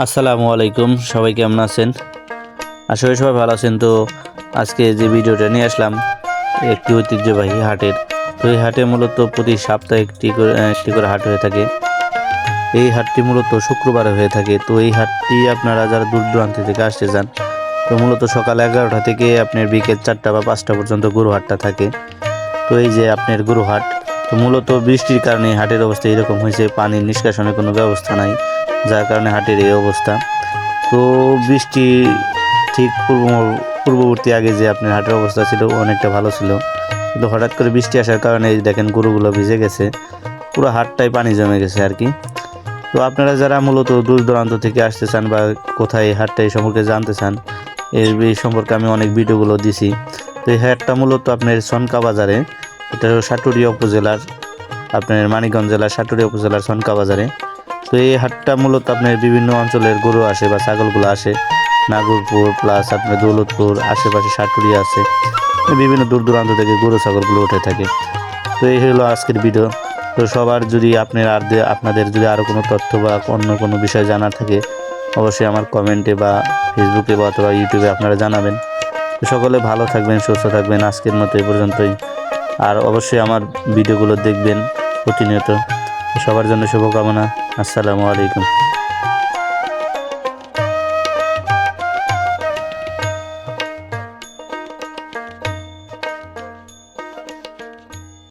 আসসালামু আলাইকুম, সবাই কেমন আছেন? আশা করি সবাই ভালো আছেন। তো আজকে যে ভিডিওটা নিয়ে আসলাম একটি ঐতিহ্যবাহী হাটের। তো এই হাটে মূলত প্রতি সপ্তাহে একটি করে হাট হয়ে থাকে। এই হাটটি মূলত শুক্রবারে হয়ে থাকে। তো এই হাটটি আপনারা যারা দূর দূরান্ত থেকে আসতে চান, তো মূলত সকাল 11টা থেকে আপনার বিকেল 4টা বা 5টা পর্যন্ত গরু হাটটা থাকে। তো এই যে আপনার গরু হাট, তো মূলত বৃষ্টির কারণে হাটের অবস্থা এরকম হয়েছে, পানির নিষ্কাশনের কোনো ব্যবস্থা নাই, যার কারণে হাটের এই অবস্থা। তো বৃষ্টি ঠিক পূর্ববর্তী আগে যে আপনার হাটের অবস্থা ছিল অনেকটা ভালো ছিল, কিন্তু হঠাৎ করে বৃষ্টি আসার কারণে এই দেখেন গরুগুলো ভিজে গেছে, পুরো হাটটাই পানি জমে গেছে আর কি। তো আপনারা যারা মূলত দূর দূরান্ত থেকে আসতে চান বা কোথায় এই হাটটা এই সম্পর্কে জানতে চান, এই সম্পর্কে আমি অনেক ভিডিওগুলো দিছি। তো এই হাটটা মূলত আপনার সনকা বাজারে, এটা সাটুরিয়া উপজেলার, আপনার মানিকগঞ্জ জেলার সাটুরিয়া উপজেলার সনকা বাজারে। তো এই হাটটা মূলত আপনার বিভিন্ন অঞ্চলের গরু আসে বা ছাগলগুলো আসে, নাগরপুর প্লাস আপনার দৌলতপুর আশেপাশে সাটুরিয়া আছে, বিভিন্ন দূর দূরান্ত থেকে গরু ছাগলগুলো উঠে থাকে। তো এই হলো আজকের ভিডিও। তো সবার যদি আপনাদের যদি আরও কোনো তথ্য বা অন্য কোনো বিষয় জানার থাকে, অবশ্যই আমার কমেন্টে বা ফেসবুকে বা অথবা ইউটিউবে আপনারা জানাবেন। তো সকলে ভালো থাকবেন, সুস্থ থাকবেন। আজকের মতো এই পর্যন্তই। আর অবশ্যই আমার ভিডিওগুলো দেখবেন প্রতিনিয়ত। সবার জন্য শুভকামনা। আসসালামু আলাইকুম।